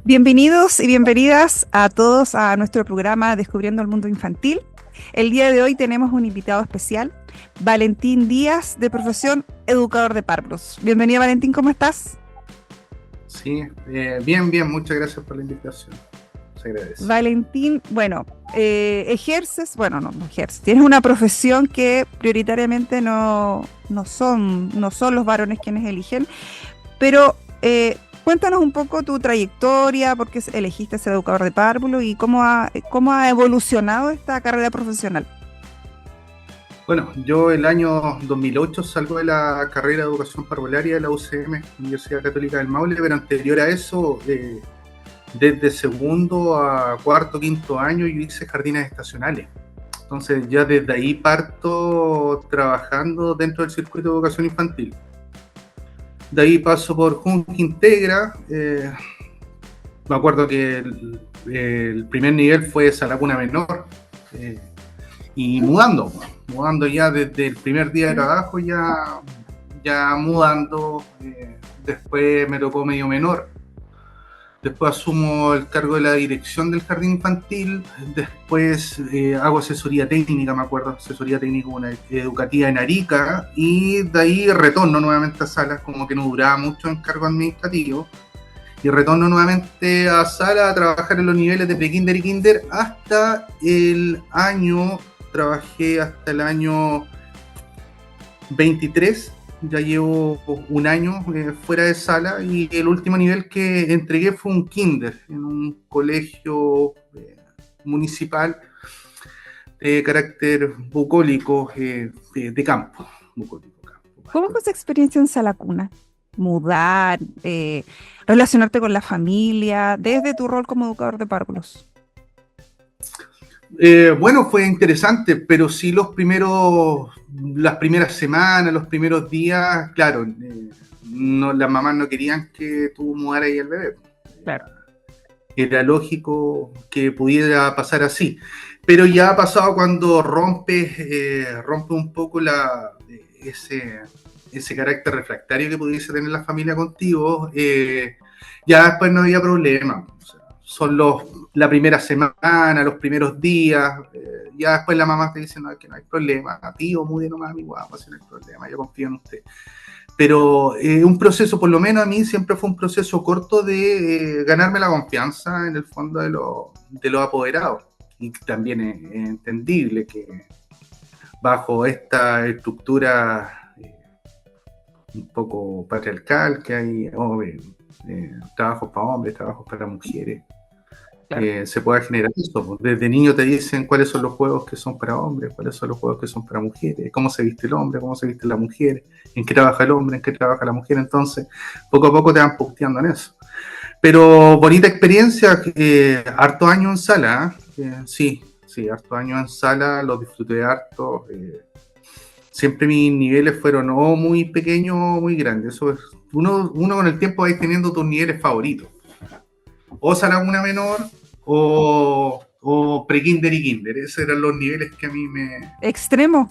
Bienvenidos y bienvenidas a todos a nuestro programa Descubriendo el Mundo Infantil. El día de hoy tenemos un invitado especial, Valentín Díaz, de profesión educador de párvulos. Bienvenido, Valentín, ¿cómo estás? Sí, bien, muchas gracias por la invitación. Se agradece. Valentín, tienes una profesión que prioritariamente no son los varones quienes eligen, pero cuéntanos un poco tu trayectoria, por qué elegiste ser educador de párvulo y cómo ha evolucionado esta carrera profesional. Bueno, yo el año 2008 salgo de la carrera de educación parvularia de la UCM, Universidad Católica del Maule, pero anterior a eso, desde segundo a cuarto, quinto año, yo hice jardines estacionales. Entonces ya desde ahí parto trabajando dentro del circuito de educación infantil. De ahí paso por Junc Integra. Me acuerdo que el primer nivel fue Salacuna Menor. Y mudando ya desde el primer día de trabajo, ya mudando. Después me tocó medio menor. Después asumo el cargo de la dirección del jardín infantil. Después hago asesoría técnica, me acuerdo, asesoría técnica educativa en Arica. Y de ahí retorno nuevamente a Salas, como que no duraba mucho en cargo administrativo. Y retorno nuevamente a Salas a trabajar en los niveles de pre-kinder y kinder hasta el año, trabajé hasta el año 23. Ya llevo un año fuera de Sala y el último nivel que entregué fue un kinder en un colegio municipal de carácter bucólico de campo. ¿Cómo fue esa experiencia en Salacuna? Mudar, relacionarte con la familia, desde tu rol como educador de párvulos. Bueno, fue interesante, pero sí las primeras semanas, los primeros días, claro, las mamás no querían que tú mudaras ahí al bebé. Claro. Era lógico que pudiera pasar así, pero ya ha pasado cuando rompe un poco ese carácter refractario que pudiese tener la familia contigo, ya después no había problema. O sea, son la primera semana, los primeros días, ya después la mamá te dice no, que no hay problema, tío, mude nomás, mi guapo, si no hay problema, yo confío en usted. Pero un proceso, por lo menos a mí siempre fue un proceso corto de ganarme la confianza en el fondo de los apoderados. Y también es entendible que bajo esta estructura un poco patriarcal que hay, trabajos para hombres, trabajos para mujeres, claro. Se pueda generar eso. Desde niño te dicen cuáles son los juegos que son para hombres, cuáles son los juegos que son para mujeres, cómo se viste el hombre, cómo se viste la mujer, en qué trabaja el hombre, en qué trabaja la mujer. Entonces, poco a poco te van posteando en eso. Pero bonita experiencia, harto año en Sala, sí, harto año en Sala, lo disfruté harto. Siempre mis niveles fueron o muy pequeños o muy grandes. Eso es, uno con el tiempo va teniendo tus niveles favoritos. O Salacuna Menor o pre-kinder y kinder. Esos eran los niveles que a mí ¿Extremo?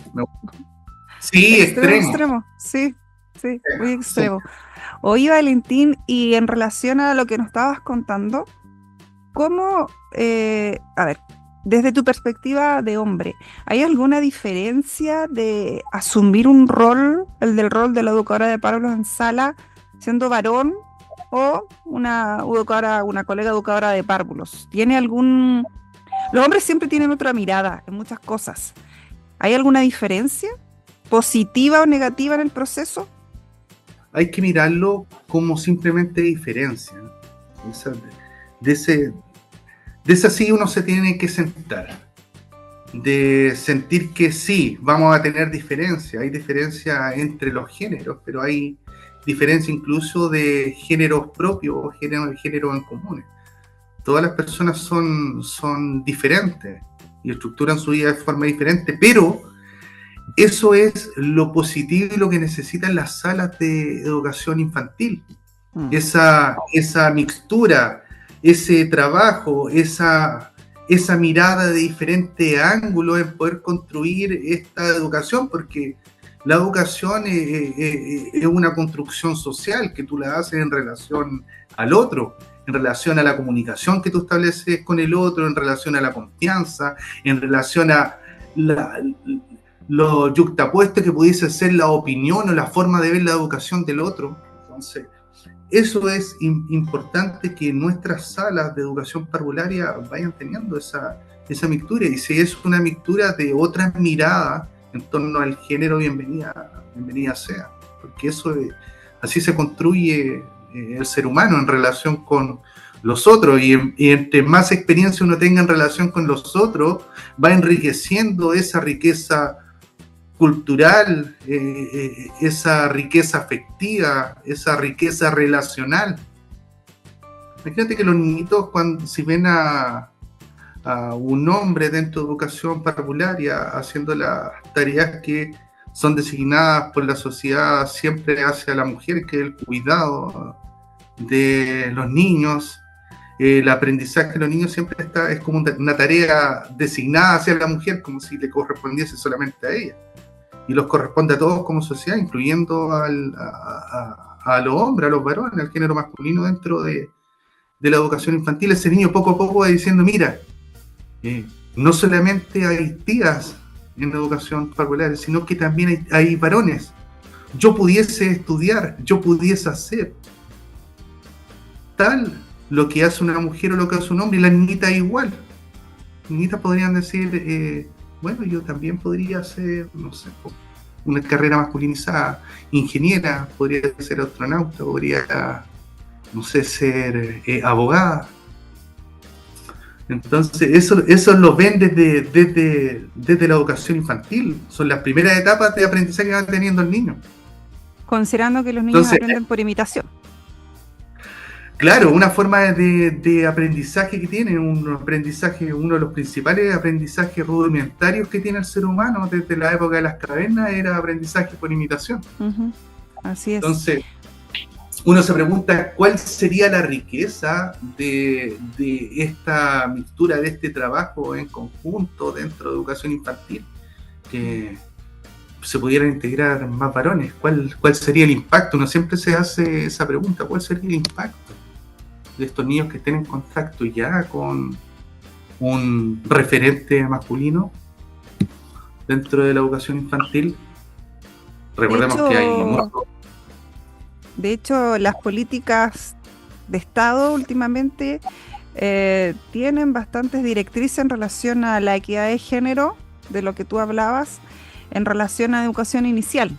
Sí, extremo. Sí, muy extremo. Sí. Oye, Valentín, y en relación a lo que nos estabas contando, ¿cómo, desde tu perspectiva de hombre, ¿hay alguna diferencia de asumir un rol, el rol de la educadora de párvulos en Sala, siendo varón, o una colega educadora de párvulos? Los hombres siempre tienen otra mirada en muchas cosas. ¿Hay alguna diferencia positiva o negativa en el proceso? Hay que mirarlo como simplemente diferencia. De esa sí uno se tiene que sentar. De sentir que sí, vamos a tener diferencia. Hay diferencia entre los géneros, pero hay diferencia incluso de géneros propios o géneros en comunes. Todas las personas son diferentes y estructuran su vida de forma diferente, pero eso es lo positivo y lo que necesitan las salas de educación infantil. Esa mixtura, ese trabajo, esa mirada de diferente ángulo en poder construir esta educación, porque la educación es una construcción social que tú la haces en relación al otro, en relación a la comunicación que tú estableces con el otro, en relación a la confianza, en relación a lo yuxtapuesto que pudiese ser la opinión o la forma de ver la educación del otro. Entonces, eso es importante, que nuestras salas de educación parvularia vayan teniendo esa mixtura, y si es una mixtura de otras miradas en torno al género, bienvenida sea, porque así se construye el ser humano en relación con los otros, y entre más experiencia uno tenga en relación con los otros, va enriqueciendo esa riqueza cultural, esa riqueza afectiva, esa riqueza relacional. Imagínate que los niñitos, si ven a un hombre dentro de educación parvularia haciendo las tareas que son designadas por la sociedad siempre hacia la mujer, que es el cuidado de los niños, el aprendizaje de los niños siempre es como una tarea designada hacia la mujer, como si le correspondiese solamente a ella, y los corresponde a todos como sociedad, incluyendo a los hombres, a los varones, al género masculino dentro de la educación infantil. Ese niño poco a poco va diciendo, mira, no solamente hay tías en la educación parvularia, sino que también hay varones. Yo pudiese estudiar, yo pudiese hacer tal lo que hace una mujer o lo que hace un hombre, y las niñitas igual. Las niñitas podrían decir, bueno, yo también podría hacer, no sé, una carrera masculinizada, ingeniera, podría ser astronauta, podría, no sé, ser abogada. Entonces, eso lo ven desde la educación infantil. Son las primeras etapas de aprendizaje que van teniendo el niño. Considerando que los niños aprenden por imitación. Claro, una forma de aprendizaje que tienen, uno de los principales aprendizajes rudimentarios que tiene el ser humano desde la época de las cavernas era aprendizaje por imitación. Así es. Entonces, uno se pregunta cuál sería la riqueza de esta mixtura, de este trabajo en conjunto dentro de educación infantil, que se pudieran integrar más varones. ¿Cuál sería el impacto? Uno siempre se hace esa pregunta, ¿cuál sería el impacto de estos niños que estén en contacto ya con un referente masculino dentro de la educación infantil? Recordemos que hay muchos. De hecho, las políticas de Estado últimamente tienen bastantes directrices en relación a la equidad de género, de lo que tú hablabas, en relación a educación inicial.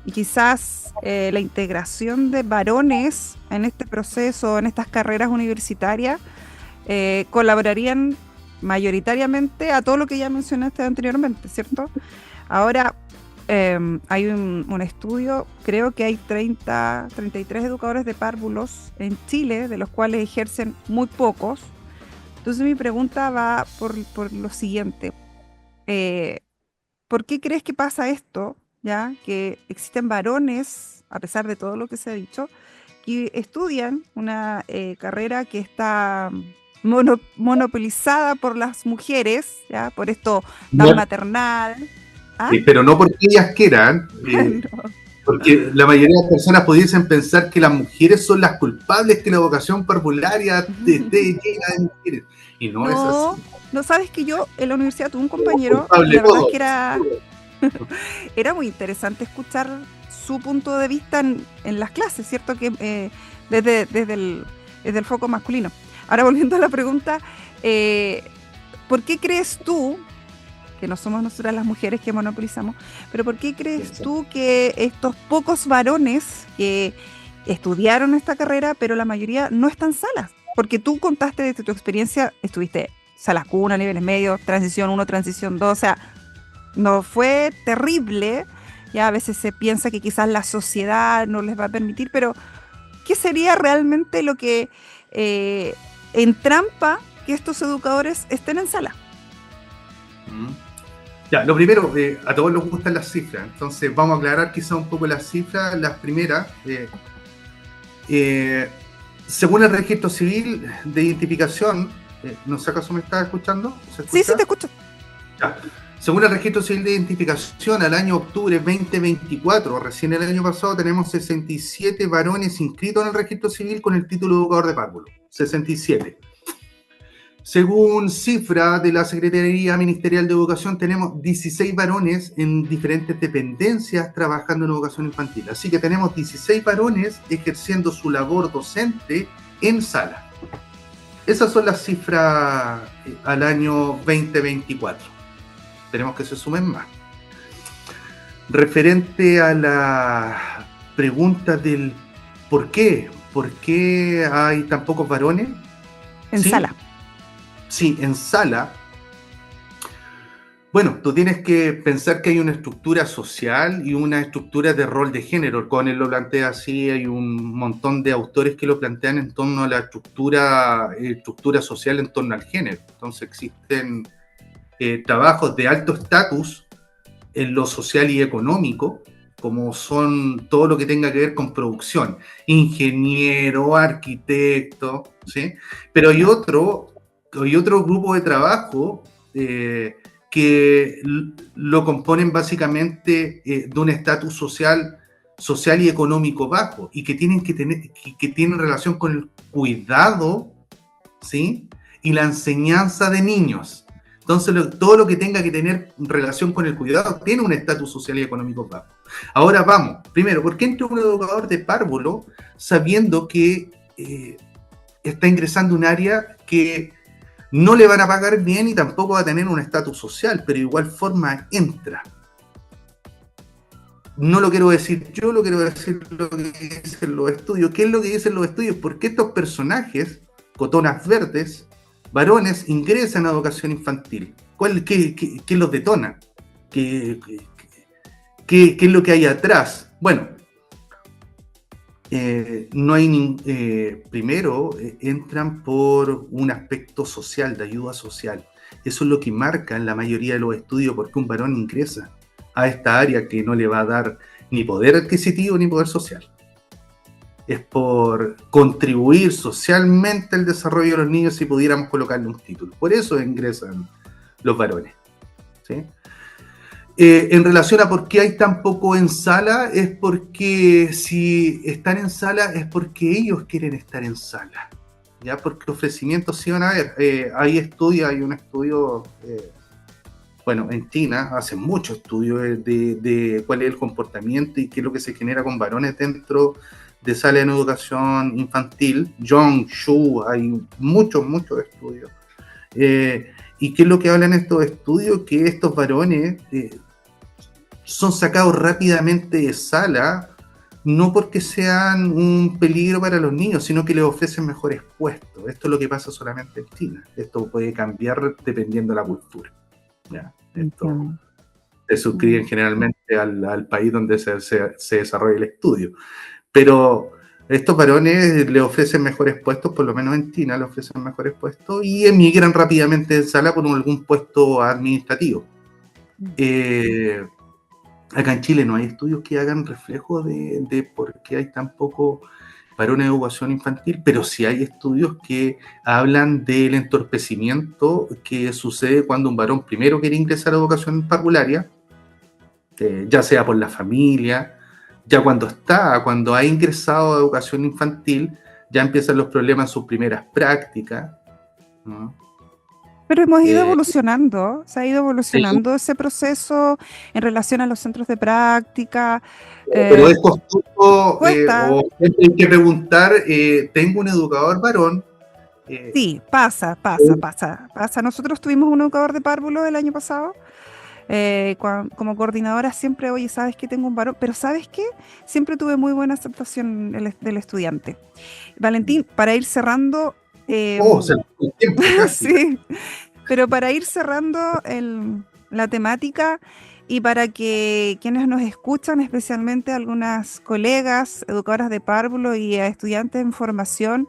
Y quizás la integración de varones en este proceso, en estas carreras universitarias, colaborarían mayoritariamente a todo lo que ya mencionaste anteriormente, ¿cierto? Ahora, hay un estudio, creo que hay 33 educadores de párvulos en Chile, de los cuales ejercen muy pocos. Entonces mi pregunta va por lo siguiente. ¿Por qué crees que pasa esto? ¿Ya? Que existen varones, a pesar de todo lo que se ha dicho, que estudian una carrera que está monopolizada por las mujeres, ¿ya? Por esto tan maternal. ¿Ah? Pero no porque ellas quieran, No. porque la mayoría de las personas pudiesen pensar que las mujeres son las culpables que la educación parvularia esté llena de mujeres. Y no es así. No, sabes que yo en la universidad tuve un compañero, la verdad es que era muy interesante escuchar su punto de vista en las clases, ¿cierto? Que desde el foco masculino. Ahora, volviendo a la pregunta, ¿por qué crees tú, que no somos nosotras las mujeres que monopolizamos, pero por qué crees tú que estos pocos varones que estudiaron esta carrera, pero la mayoría no están salas? Porque tú contaste desde tu experiencia, estuviste salas cuna, niveles medios, transición 1, transición 2, o sea, no fue terrible, ya a veces se piensa que quizás la sociedad no les va a permitir, pero ¿qué sería realmente lo que entrampa que estos educadores estén en sala? Ya, lo primero, a todos les gustan las cifras, entonces vamos a aclarar quizá un poco las cifras. Las primeras, según el registro civil de identificación, no sé acaso me estás escuchando. Sí, te escucho. Ya. Según el registro civil de identificación, al año octubre 2024, recién el año pasado, tenemos 67 varones inscritos en el registro civil con el título de educador de párvulo. 67. Según cifra de la Secretaría Ministerial de Educación, tenemos 16 varones en diferentes dependencias trabajando en educación infantil. Así que tenemos 16 varones ejerciendo su labor docente en sala. Esas son las cifras al año 2024. Esperemos que se sumen más. Referente a la pregunta del ¿por qué hay tan pocos varones? En sala. Sí, en sala. Bueno, tú tienes que pensar que hay una estructura social y una estructura de rol de género. Conner lo plantea así, hay un montón de autores que lo plantean en torno a la estructura social en torno al género. Entonces existen trabajos de alto estatus en lo social y económico, como son todo lo que tenga que ver con producción, ingeniero, arquitecto, ¿sí? Pero hay otro grupo de trabajo que lo componen básicamente de un estatus social y económico bajo y que tienen relación con el cuidado, ¿sí? Y la enseñanza de niños. Entonces, todo lo que tenga que tener relación con el cuidado tiene un estatus social y económico bajo. Ahora vamos, primero, ¿por qué entra un educador de párvulo sabiendo que está ingresando un área que no le van a pagar bien y tampoco va a tener un estatus social, pero de igual forma entra? No lo quiero decir yo, lo quiero decir lo que dicen los estudios. ¿Qué es lo que dicen los estudios? ¿Por qué estos personajes, cotonas verdes, varones, ingresan a educación infantil? ¿Qué los detona? ¿Qué es lo que hay atrás? Bueno, no hay primero entran por un aspecto social, de ayuda social. Eso es lo que marca en la mayoría de los estudios por qué un varón ingresa a esta área que no le va a dar ni poder adquisitivo ni poder social. Es por contribuir socialmente al desarrollo de los niños, si pudiéramos colocarle un título. Por eso ingresan los varones, ¿sí? En relación a por qué hay tan poco en sala, es porque si están en sala es porque ellos quieren estar en sala, ¿ya? Porque ofrecimientos sí van a haber. Hay un estudio, bueno, en China hacen muchos estudios de cuál es el comportamiento y qué es lo que se genera con varones dentro de sala en educación infantil. Zhong, Xu, hay muchos estudios. ¿Y qué es lo que hablan estos estudios? Que estos varones son sacados rápidamente de sala, no porque sean un peligro para los niños, sino que les ofrecen mejores puestos. Esto es lo que pasa solamente en China. Esto puede cambiar dependiendo de la cultura, ¿ya? Esto se suscriben generalmente al país donde se desarrolla el estudio. Pero estos varones le ofrecen mejores puestos, por lo menos en China le ofrecen mejores puestos, y emigran rápidamente de sala por algún puesto administrativo. Acá en Chile no hay estudios que hagan reflejo de por qué hay tan poco varones de educación infantil, pero sí hay estudios que hablan del entorpecimiento que sucede cuando un varón primero quiere ingresar a educación parvularia, ya sea por la familia. Ya cuando ha ingresado a educación infantil, ya empiezan los problemas en sus primeras prácticas, ¿no? Pero hemos ido evolucionando, se ha ido evolucionando ese proceso en relación a los centros de práctica. Pero es costoso, cuesta. o hay que preguntar, tengo un educador varón. Sí, pasa. Nosotros tuvimos un educador de párvulo el año pasado. Como coordinadora siempre, oye, ¿sabes que tengo un varón? Pero ¿sabes qué? Siempre tuve muy buena aceptación del estudiante. Valentín, para ir cerrando... Se fue el tiempo casi. Sí, pero para ir cerrando la temática y para que quienes nos escuchan, especialmente algunas colegas, educadoras de párvulo y estudiantes en formación,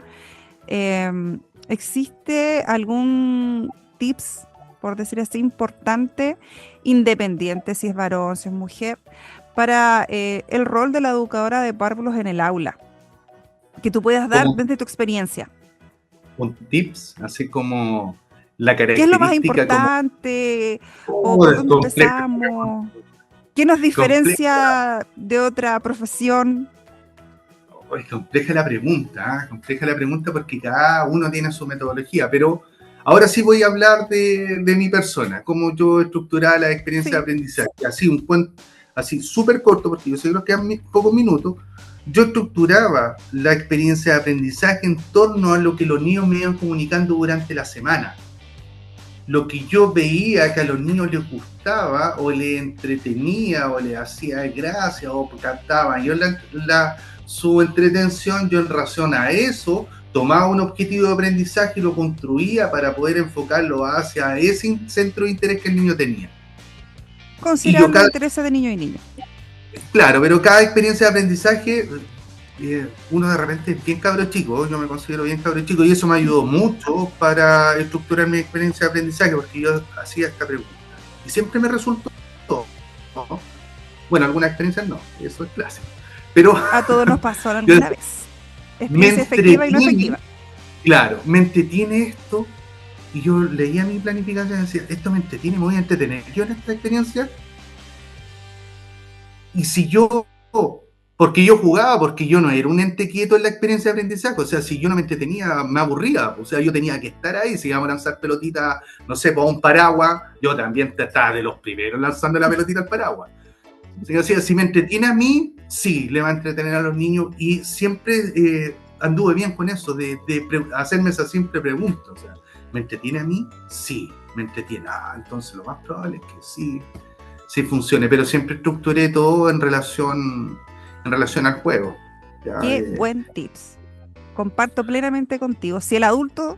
¿existe algún tips, por decir así, importante, independiente si es varón, si es mujer, para el rol de la educadora de párvulos en el aula, que tú puedas dar desde tu experiencia? Un tips, así como la característica. ¿Qué es lo más importante? ¿O por dónde empezamos? ¿Qué nos diferencia de otra profesión? Oye, compleja la pregunta, ¿eh? Compleja la pregunta porque cada uno tiene su metodología, pero ahora sí voy a hablar de mi persona, cómo yo estructuraba la experiencia de Sí, aprendizaje. Así, un cuento, así súper corto, porque yo sé que nos quedan pocos minutos. Yo estructuraba la experiencia de aprendizaje en torno a lo que los niños me iban comunicando durante la semana. Lo que yo veía que a los niños les gustaba o les entretenía o les hacía gracia o cantaban yo su entretención, yo en razón a eso tomaba un objetivo de aprendizaje y lo construía para poder enfocarlo hacia ese centro de interés que el niño tenía. Y yo considerando intereses de niño y niña. claro, pero cada experiencia de aprendizaje, uno de repente es bien cabro chico, yo me considero bien cabro chico, y eso me ayudó mucho para estructurar mi experiencia de aprendizaje, porque yo hacía esta pregunta. Y siempre me resultó, ¿no? Bueno, algunas experiencias no, eso es clásico. Pero A todos nos pasó alguna vez. Experiencia efectiva y no efectiva. Claro, me entretiene esto, y yo leía mi planificación y decía, esto me entretiene, me voy a entretener yo en esta experiencia. Y si yo, porque yo jugaba, porque yo no era un ente quieto en la experiencia de aprendizaje, o sea, si yo no me entretenía, me aburría, o sea, yo tenía que estar ahí, si íbamos a lanzar pelotitas, no sé, por un paraguas, yo también estaba de los primeros lanzando la pelotita al paraguas. O sea, si me entretiene a mí, sí, le va a entretener a los niños, y siempre anduve bien con eso, de hacerme esa simple pregunta, o sea, ¿me entretiene a mí? Sí, me entretiene. Entonces lo más probable es que sí funcione, pero siempre estructuré todo en relación al juego. ¿Ya? Qué buen tips. Comparto plenamente contigo. Si el adulto,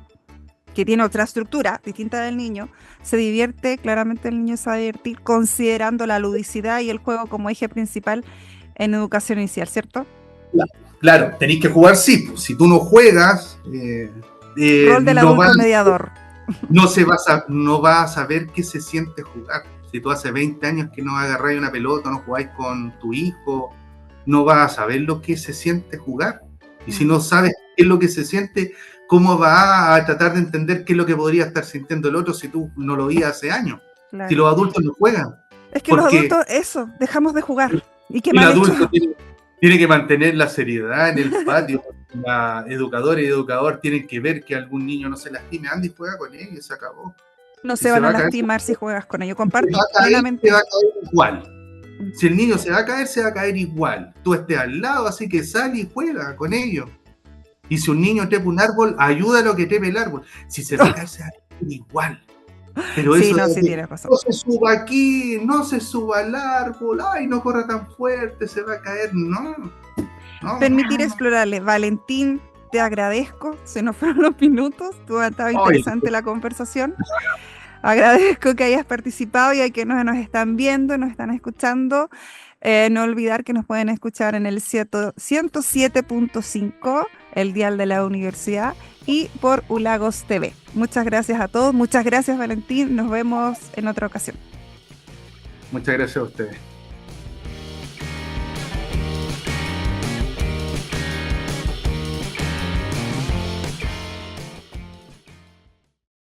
que tiene otra estructura distinta del niño, se divierte, claramente el niño se va a divertir considerando la ludicidad y el juego como eje principal en educación inicial, ¿cierto? Claro, tenéis que jugar, sí. Pues, si tú no juegas, Rol del adulto mediador. No vas a saber qué se siente jugar. Si tú hace 20 años que no agarráis una pelota, no jugáis con tu hijo, no vas a saber lo que se siente jugar. Y si no sabes qué es lo que se siente, ¿cómo vas a tratar de entender qué es lo que podría estar sintiendo el otro si tú no lo oías hace años? Claro. Si los adultos no juegan. Es que los adultos, dejamos de jugar. ¿Y qué el mal adulto hecho? tiene que mantener la seriedad en el patio. La educadora y educador tienen que ver que algún niño no se lastime. Andy juega con él y se acabó. No se van a lastimar si juegas con ellos. Comparto plenamente. Se va a caer igual. Si el niño se va a caer igual. Tú estés al lado, así que sal y juega con ellos. Y si un niño trepa un árbol, ayúdalo a que trepe el árbol. Si se va a caer, se va a caer igual. Pero sí, eso no, sí tienes razón. No se suba aquí, no se suba al árbol, ay, no corra tan fuerte, se va a caer, no. Permitir explorarle. Valentín, te agradezco, se nos fueron los minutos, estaba interesante la conversación. Agradezco que hayas participado y a quienes nos están viendo, nos están escuchando. No olvidar que nos pueden escuchar en el 107.5, el dial de la universidad, y por Ulagos TV. Muchas gracias a todos, muchas gracias Valentín, nos vemos en otra ocasión. Muchas gracias a ustedes.